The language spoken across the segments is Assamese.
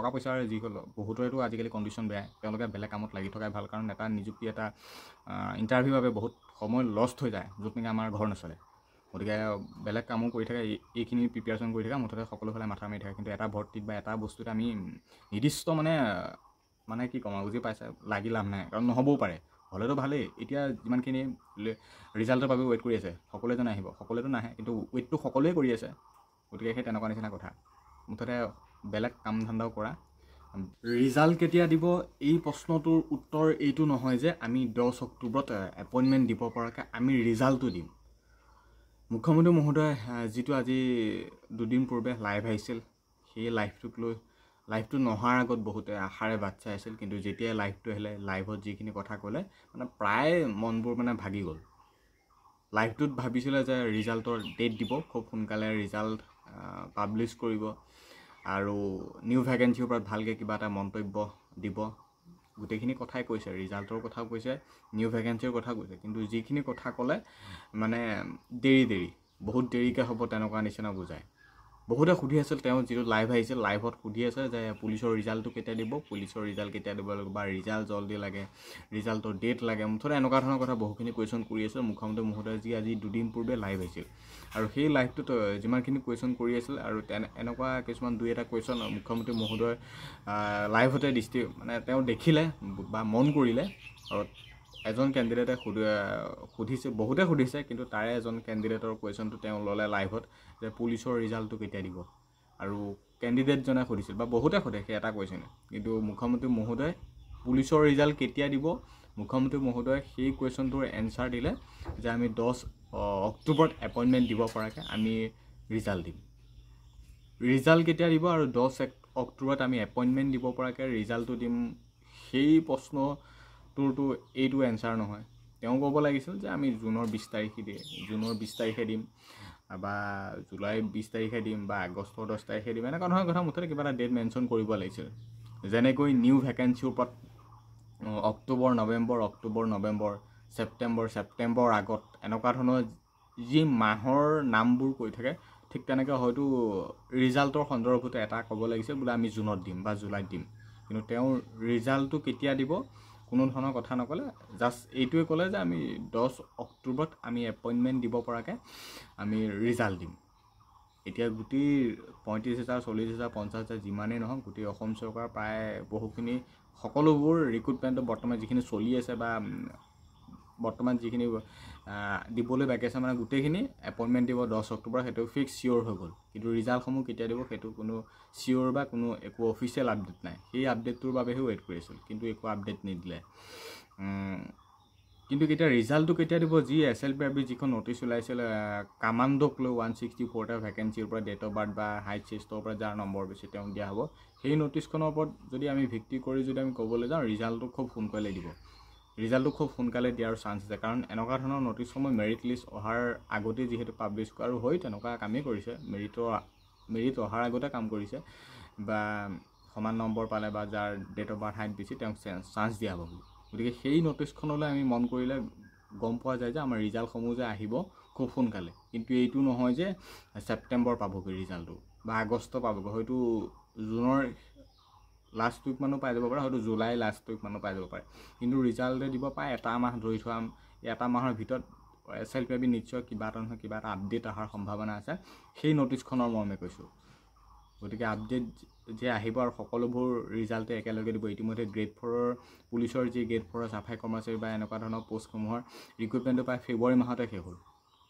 টকা পইচাৰ যি হ'ল বহুতৰেতো আজিকালি কণ্ডিশ্যন বেয়া তেওঁলোকে বেলেগ কামত লাগি থকাই ভাল কাৰণ এটা নিযুক্তি এটা ইণ্টাৰভিউৰ বাবে বহুত সময় লষ্ট হৈ যায় য'ত নেকি আমাৰ ঘৰ নচলে গতিকে বেলেগ কামো কৰি থাকে এইখিনি প্ৰিপেয়াৰেশ্যন কৰি থাকে মুঠতে সকলোফালে মাথা মাৰি থাকে কিন্তু এটা ভৰ্তিত বা এটা বস্তুত আমি নিৰ্দিষ্ট মানে কি ক'ম আৰু বুজি পাইছে লাগি লাভ নাই কাৰণ নহ'বও পাৰে হ'লেতো ভালেই এতিয়া যিমানখিনি ৰিজাল্টৰ বাবে ৱেইট কৰি আছে সকলোৱে যেন আহিব সকলোৱেতো নাহে কিন্তু ৱেইটটো সকলোৱে কৰি আছে গতিকে সেই তেনেকুৱা নিচিনা কথা মুঠতে বেলেগ কাম ধান্দাও কৰা ৰিজাল্ট কেতিয়া দিব এই প্ৰশ্নটোৰ উত্তৰ এইটো নহয় যে আমি 10 অক্টোবৰত এপইণ্টমেণ্ট দিব পৰাকৈ আমি ৰিজাল্টটো দিম মুখ্যমন্ত্ৰী মহোদয় যিটো আজি দুদিন পূৰ্বে লাইভ আহিছিল সেই লাইভটো নহাৰ আগত বহুতে আশাৰে বাট চাই আছিল কিন্তু যেতিয়া লাইভটো আহিলে লাইভত যিখিনি কথা ক'লে মানে প্ৰায় মনবোৰ মানে ভাগি গ'ল লাইভটোত ভাবিছিলে যে ৰিজাল্টৰ ডেট দিব খুব সোনকালে ৰিজাল্ট পাব্লিছ কৰিব আৰু নিউ ভেকেঞ্চিৰ ওপৰত ভালকৈ কিবা এটা মন্তব্য দিব গোটেইখিনি কথাই কৈছে ৰিজাল্টৰ কথাও কৈছে নিউ ভেকেঞ্চিৰ কথা কৈছে কিন্তু যিখিনি কথা ক'লে মানে দেৰি বহুত দেৰিকৈ হ'ব তেনেকুৱা নিচিনা বুজায় বহুতে সুধি আছিল তেওঁ যিটো লাইভ আহিছিল লাইভত সুধি আছে যে পুলিচৰ ৰিজাল্টটো কেতিয়া দিব পুলিচৰ ৰিজাল্ট কেতিয়া দিব লাগিব বা ৰিজাল্ট জল্দি লাগে ৰিজাল্টৰ ডেট লাগে মুঠতে এনেকুৱা ধৰণৰ কথা বহুখিনি কুৱেশ্যন কৰি আছে মুখ্যমন্ত্ৰী মহোদয় যি আজি দুদিন পূৰ্বে লাইভ আহিছিল আৰু সেই লাইভটোত যিমানখিনি কুৱেশ্যন কৰি আছিল আৰু এনেকুৱা কিছুমান দুই এটা কুৱেশ্যন মুখ্যমন্ত্ৰী মহোদয় লাইভতে মানে তেওঁ দেখিলে বা মন কৰিলে আৰু এজন কেণ্ডিডেটে সুধিছে বহুতে সুধিছে কিন্তু তাৰে এজন কেণ্ডিডেটৰ কুৱেশ্যনটো তেওঁ ল'লে লাইভত যে পুলিচৰ ৰিজাল্টটো কেতিয়া দিব আৰু কেণ্ডিডেটজনে সুধিছিল বা বহুতে সোধে সেই এটা কুৱেশ্যন কিন্তু মুখ্যমন্ত্ৰী মহোদয় পুলিচৰ ৰিজাল্ট কেতিয়া দিব মুখ্যমন্ত্ৰী মহোদয় সেই কুৱেশ্যনটোৰ এনচাৰ দিলে যে আমি 10 অক্টোবৰত এপইণ্টমেণ্ট দিব পৰাকৈ আমি ৰিজাল্ট দিম ৰিজাল্ট কেতিয়া দিব আৰু 10 অক্টোবৰত আমি এপইণ্টমেণ্ট দিব পৰাকৈ ৰিজাল্টটো দিম সেই প্ৰশ্নটোৰতো এইটো এনচাৰ নহয় তেওঁ ক'ব লাগিছিল যে আমি জুনৰ 20 তাৰিখে দিম বা জুলাই 20 তাৰিখে দিম বা আগষ্টৰ 10 তাৰিখে দিম এনেকুৱা ধৰণৰ কথা মুঠতে কিবা এটা ডেট মেনশ্যন কৰিব লাগিছিল যেনেকৈ নিউ ভেকেঞ্চিৰ ওপৰত অক্টোবৰ নৱেম্বৰ ছেপ্টেম্বৰ আগত এনেকুৱা ধৰণৰ যি মাহৰ নামবোৰ কৈ থাকে ঠিক তেনেকৈ হয়তো ৰিজাল্টৰ সন্দৰ্ভতে এটা ক'ব লাগিছে বোলে আমি জুনত দিম বা জুলাইত দিম কিন্তু তেওঁ ৰিজাল্টটো কেতিয়া দিব কোনো ধৰণৰ কথা নক'লে জাষ্ট এইটোৱে ক'লে যে আমি 10 অক্টোবৰত আমি এপইণ্টমেণ্ট দিব পৰাকৈ আমি ৰিজাল্ট দিম এতিয়া গোটেই 35,000 40,000 50,000 যিমানেই নহওক গোটেই অসম চৰকাৰ প্ৰায় বহুখিনি সকলোবোৰ ৰিক্ৰুটমেণ্টটো বৰ্তমান যিখিনি চলি আছে বা বৰ্তমান যিখিনি দিবলৈ বাকী আছে মানে গোটেইখিনি এপইণ্টমেণ্ট দিব 10 অক্টোবৰ সেইটো ফিক্স চিয়'ৰ হৈ গ'ল কিন্তু ৰিজাল্টসমূহ কেতিয়া দিব সেইটো কোনো চিয়'ৰ বা কোনো একো অফিচিয়েল আপডেট নাই সেই আপডেটটোৰ বাবেহে ৱেইট কৰি আছিল কিন্তু একো আপডেট নিদিলে কিন্তু এতিয়া ৰিজাল্টটো কেতিয়া দিব যি SLPRB যিখন নটিচ ওলাইছিল কামাণ্ডোক লৈ 164টা ভেকেঞ্চিৰ পৰা ডেট অফ বাৰ্থ বা হাইট চেষ্টৰ পৰা যাৰ নম্বৰ বেছি তেওঁক দিয়া হ'ব সেই নটিচখনৰ ওপৰত যদি আমি ভিত্তি কৰি যদি আমি ক'বলৈ যাওঁ ৰিজাল্টটো খুব সোনকালে দিব ৰিজাল্টটো খুব সোনকালে দিয়াৰ চান্স আছে কাৰণ এনেকুৱা ধৰণৰ নটিচসমূহ মেৰিট লিষ্ট অহাৰ আগতে যিহেতু পাব্লিছ কৰা আৰু হয় তেনেকুৱা কামেই কৰিছে মেৰিট অহাৰ আগতে কাম কৰিছে বা সমান নম্বৰ পালে বা যাৰ ডেট অফ বাৰ্থ হাইট বেছি তেওঁক চান্স দিয়া হ'ব গতিকে সেই নটিচখনলৈ আমি মন কৰিলে গম পোৱা যায় যে আমাৰ ৰিজাল্টসমূহ যে আহিব খুব সোনকালে কিন্তু এইটো নহয় যে ছেপ্টেম্বৰ পাবগৈ ৰিজাল্টটো বা আগষ্ট পাবগৈ হয়তো জুনৰ লাষ্ট উইক মানো পাই যাব পাৰে হয়তো জুলাই লাষ্ট উইক মানো পাই যাব পাৰে কিন্তু ৰিজাল্টে দিব পাৰে এটা মাহ ধৰি থোৱা এটা মাহৰ ভিতৰত SLPRB নিশ্চয় কিবা এটা নহয় কিবা এটা আপডেট অহাৰ সম্ভাৱনা আছে সেই নটিচখনৰ মৰ্মে কৈছোঁ গতিকে আপডেট যে আহিব আৰু সকলোবোৰ ৰিজাল্টে একেলগে দিব ইতিমধ্যে গ্ৰেড 4ৰ পুলিচৰ যি গ্ৰেড 4ৰ চাফাই কৰ্মচাৰী বা এনেকুৱা ধৰণৰ পোষ্টসমূহৰ ৰিক্ৰুটমেণ্টটো প্ৰায় ফেব্ৰুৱাৰী মাহতে শেষ হ'ল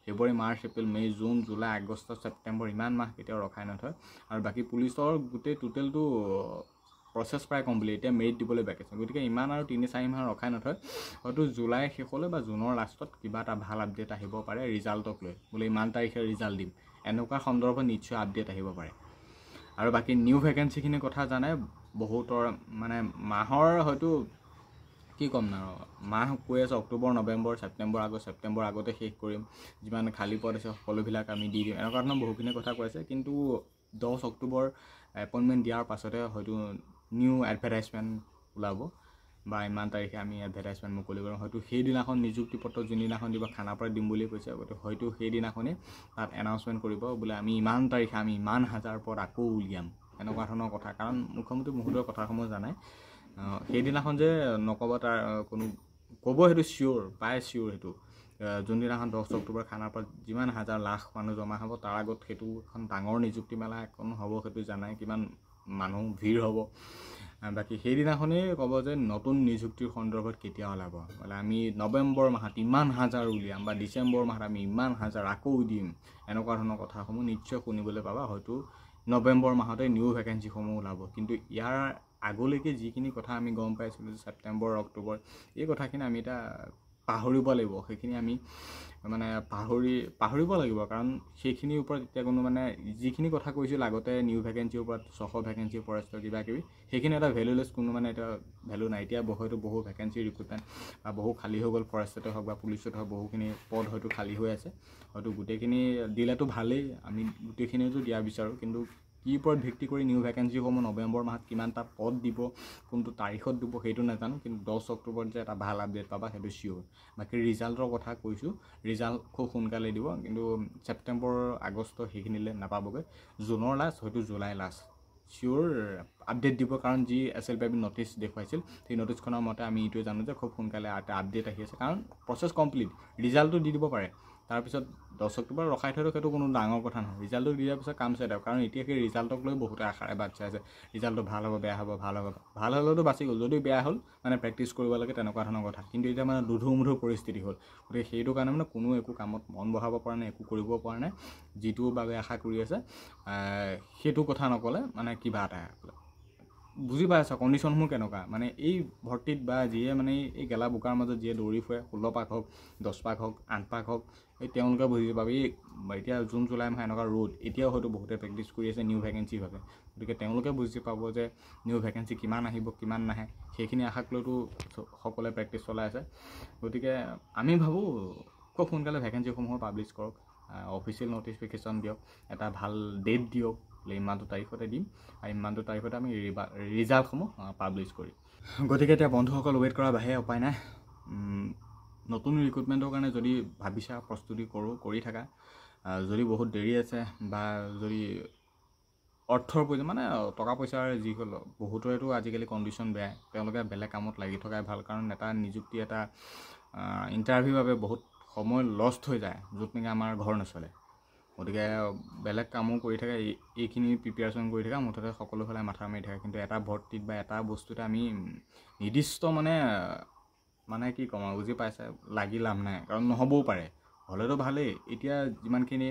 ফেব্ৰুৱাৰী মাৰ্চ এপ্ৰিল মে জুন জুলাই আগষ্ট ছেপ্টেম্বৰ ইমান মাহ কেতিয়াও ৰখাই নথয় আৰু বাকী পুলিচৰ গোটেই টোটেলটো প্ৰচেছ প্ৰায় কমপ্লিট এতিয়া মেৰিট দিবলৈ বাকী আছে গতিকে ইমান আৰু 3-4 মাহ ৰখাই নথয় হয়তো জুলাই শেষলৈ বা জুনৰ লাষ্টত কিবা এটা ভাল আপডেট আহিব পাৰে ৰিজাল্টক লৈ বোলে ইমান তাৰিখে ৰিজাল্ট দিম এনেকুৱা সন্দৰ্ভত নিশ্চয় আপডেট আহিব পাৰে আৰু বাকী নিউ ভেকেঞ্চিখিনিৰ কথা জানে বহুতৰ মানে মাহৰ হয়তো কি ক'ম না মাহ কৈ আছে অক্টোবৰ নৱেম্বৰ ছেপ্টেম্বৰ আগতে শেষ কৰিম যিমান খালী পদ আছে সকলোবিলাক আমি দি দিম এনেকুৱা ধৰণৰ বহুখিনি কথা কৈ আছে কিন্তু 10 অক্টোবৰ এপইণ্টমেণ্ট দিয়াৰ পাছতে হয়তো নিউ এডভাৰটাইজমেণ্ট ওলাব বা ইমান তাৰিখে আমি এডভাৰটাইজমেণ্ট মুকলি কৰিম হয়তো সেইদিনাখন নিযুক্তি পত্ৰ যোনদিনাখন দিব খানাপাৰাত দিম বুলি কৈছে হয়তো সেইদিনাখনেই তাত এনাউন্সমেণ্ট কৰিব বোলে আমি ইমান তাৰিখে আমি ইমান হাজাৰ পদ আকৌ উলিয়াম এনেকুৱা ধৰণৰ কথা। কাৰণ মুখ্যমন্ত্ৰী মহোদয়ৰ কথাসমূহ জানাই, সেইদিনাখন যে নক'ব তাৰ কোনো ক'ব, সেইটো চিয়'ৰ, প্ৰায় চিয়'ৰ সেইটো। যোনদিনাখন 10 অক্টোবৰ খানাৰ পৰা যিমান হাজাৰ লাখ মানুহ জমা হ'ব, তাৰ আগত সেইটো এখন ডাঙৰ নিযুক্তি মেলা এখন হ'ব, সেইটো জানাই কিমান মানুহ ভিৰ হ'ব। বাকী সেইদিনাখনেই ক'ব যে নতুন নিযুক্তিৰ সন্দৰ্ভত কেতিয়া ওলাব, মানে আমি নৱেম্বৰ মাহত ইমান হাজাৰ উলিয়াম বা ডিচেম্বৰ মাহত আমি ইমান হাজাৰ আকৌ দিম, এনেকুৱা ধৰণৰ কথাসমূহ নিশ্চয় শুনিবলৈ পাবা। হয়তো নৱেম্বৰ মাহতে নিউ ভেকেঞ্চিসমূহ ওলাব। কিন্তু ইয়াৰ আগলৈকে যিখিনি কথা আমি গম পাইছিলোঁ যে ছেপ্টেম্বৰ অক্টোবৰ, এই কথাখিনি আমি এতিয়া পাহৰিব লাগিব। সেইখিনি আমি মানে পাহৰিব লাগিব, কাৰণ সেইখিনিৰ ওপৰত এতিয়া কোনো মানে যিখিনি কথা কৈছিল আগতে নিউ ভেকেঞ্চিৰ ওপৰত 600 ভেকেঞ্চি ফৰেষ্ট কিবা কিবি, সেইখিনি এটা ভেলুলেছ, কোনো মানে এটা ভেলু নাই। এতিয়া হয়তো বহু ভেকেঞ্চি ৰিক্ৰুটমেণ্ট বা বহু খালী হৈ গ'ল, ফৰেষ্টতে হওক বা পুলিচতে হওক, বহুখিনি পদ হয়তো খালী হৈ আছে। হয়তো গোটেইখিনি দিলেতো ভালেই, আমি গোটেইখিনিতো দিয়া বিচাৰোঁ। কিন্তু কি ওপৰত ভিত্তি কৰি নিউ ভেকেঞ্চিসমূহ নৱেম্বৰ মাহত কিমানটা পদ দিব, কোনটো তাৰিখত দিব, সেইটো নাজানো। কিন্তু 10 অক্টোবৰত যে এটা ভাল আপডেট পাবা সেইটো চিয়'ৰ। বাকী ৰিজাল্টৰ কথা কৈছোঁ, ৰিজাল্ট খুব সোনকালে দিব, কিন্তু ছেপ্টেম্বৰ আগষ্ট সেইখিনিলৈ নাপাবগৈ। জুনৰ লাষ্ট, হয়তো জুলাই লাষ্ট চিয়'ৰ আপডেট দিব। কাৰণ যি SLPIB ন'টিচ দেখুৱাইছিল, সেই ন'টিচখনৰ মতে আমি এইটোৱে জানো যে খুব সোনকালে এটা আপডেট আহি আছে। কাৰণ প্ৰচেছ কমপ্লিট, ৰিজাল্টটো দি দিব পাৰে, তাৰপিছত 10 অক্টোবৰ ৰখাই থৈতো সেইটো কোনো ডাঙৰ কথা নহয়। ৰিজাল্টটো দিয়াৰ পিছত কাম চাই দিয়ক। কাৰণ এতিয়া সেই ৰিজাল্টক লৈ বহুতে আশাৰে বাট চাই আছে, ৰিজাল্টটো ভাল হ'ব, বেয়া হ'ব, ভাল হ'ব। ভাল হ'লেতো বাচি গ'ল, যদি বেয়া হ'ল মানে প্ৰেক্টিছ কৰিব লাগে, তেনেকুৱা ধৰণৰ কথা। কিন্তু এতিয়া মানে দুধুৰ পৰিস্থিতি হ'ল। গতিকে সেইটো কাৰণে মানে কোনো একো কামত মন বহাব পৰা নাই, একো কৰিব পৰা নাই। যিটোৰ বাবে আশা কৰি আছে সেইটো কথা নক'লে মানে কিবা এটা বুজি পাই আছা কণ্ডিশ্যনসমূহ কেনেকুৱা। মানে এই ভৰ্তিত বা যিয়ে মানে এই গেলা বোকাৰ মাজত যিয়ে দৌৰি ফুৰে, 16 পাক হওক, 10 পাক হওক, 8 পাক হওক, এই তেওঁলোকে বুজি পাব। এই এতিয়া জুন জুলাই মাহ এনেকুৱা ৰ'দ, এতিয়াও হয়তো বহুতে প্ৰেক্টিছ কৰি আছে নিউ ভেকেঞ্চিৰ বাবে। গতিকে তেওঁলোকে বুজি পাব যে নিউ ভেকেঞ্চি কিমান আহিব, কিমান নাহে, সেইখিনি আশাক লৈতো সকলোৱে প্ৰেক্টিছ চলাই আছে। গতিকে আমি ভাবোঁ খুব সোনকালে ভেকেঞ্চিসমূহ পাব্লিছ কৰক, অফিচিয়েল ন'টিফিকেশ্যন দিয়ক, এটা ভাল ডেট দিয়ক, ইমানটো তাৰিখতে দিম আৰু ইমানটো তাৰিখতে আমি ৰিজাল্টসমূহ পাব্লিছ কৰিম। গতিকে এতিয়া বন্ধুসকল ৱেইট কৰাৰ বাহিৰে উপায় নাই। নতুন ৰিক্ৰুটমেণ্টৰ কাৰণে যদি ভাবিছা প্ৰস্তুতি কৰি থাকা, যদি বহুত দেৰি আছে বা যদি অৰ্থৰ প্ৰয়োজন, মানে টকা পইচাৰ যি হ'ল, বহুতৰেতো আজিকালি কণ্ডিশ্যন বেয়া, তেওঁলোকে বেলেগ কামত লাগি থকাই ভাল। কাৰণ এটা নিযুক্তি, এটা ইণ্টাৰভিউৰ বাবে বহুত সময় লষ্ট হৈ যায়, য'ত নেকি আমাৰ ঘৰ নচলে। গতিকে বেলেগ কামো কৰি থাকে, এইখিনি প্ৰিপেয়াৰেশ্যন কৰি থাকে, মুঠতে সকলোফালে মাথা মাৰি থাকে। কিন্তু এটা ভৰ্তিত বা এটা বস্তুতে আমি নিৰ্দিষ্ট মানে কি ক'ম আৰু, বুজি পাইছে, লাগি লাভ নাই। কাৰণ নহ'বও পাৰে, হ'লেতো ভালেই। এতিয়া যিমানখিনি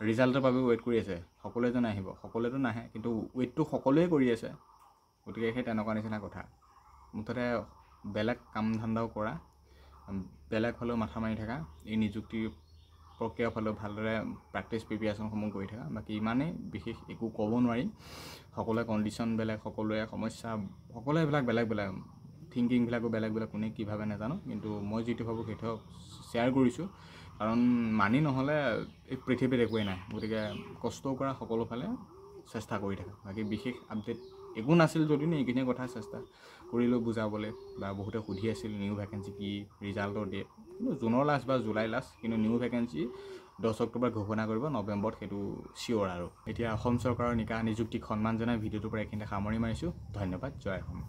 ৰিজাল্টৰ বাবে ৱেইট কৰি আছে, সকলোৱে আহিব, সকলোৱেতো নাহে, কিন্তু ৱেইটটো সকলোৱে কৰি আছে। গতিকে সেই তেনেকুৱা নিচিনা কথা। মুঠতে বেলেগ কাম ধান্দাও কৰা, বেলেগ হ'লেও মাথা মাৰি থাকা, এই নিযুক্তিৰ প্ৰক্ৰিয়াৰ ফালেও ভালদৰে প্ৰিপেয়াৰেশ্যনসমূহ কৰি থাকা। বাকী ইমানেই, বিশেষ একো ক'ব নোৱাৰি। সকলোৱে কণ্ডিশ্যন বেলেগ, সকলোৰে সমস্যা, সকলোৱে এইবিলাক বেলেগ বেলেগ, থিংকিংবিলাকো বেলেগ বেলেগ, কোনে কি ভাবে নাজানো। কিন্তু মই যিটো ভাবোঁ সেইটো শ্বেয়াৰ কৰিছোঁ। কাৰণ মানি নহ'লে এই পৃথিৱীত একোৱেই নাই। গতিকে কষ্টও কৰা, সকলোফালে চেষ্টা কৰি থাকা। বাকী বিশেষ আপডেট একো নাছিল যদিও এইখিনিয়ে কথা চেষ্টা কৰিলোঁ বুজাবলৈ। বা বহুতে সুধি আছিল নিউ ভেকেঞ্চি কি, ৰিজাল্টৰ ডেট কিন্তু জুনৰ লাষ্ট বা জুলাই লাষ্ট। কিন্তু নিউ ভেকেঞ্চি 10 অক্টোবৰ ঘোষণা কৰিব, নৱেম্বৰত সেইটো চিয়'ৰ। আৰু এতিয়া অসম চৰকাৰৰ নিযুক্তিক সন্মান জনাই ভিডিঅ'টোৰ পৰা এইখিনিতে সামৰি মাৰিছোঁ। ধন্যবাদ, জয় অসম।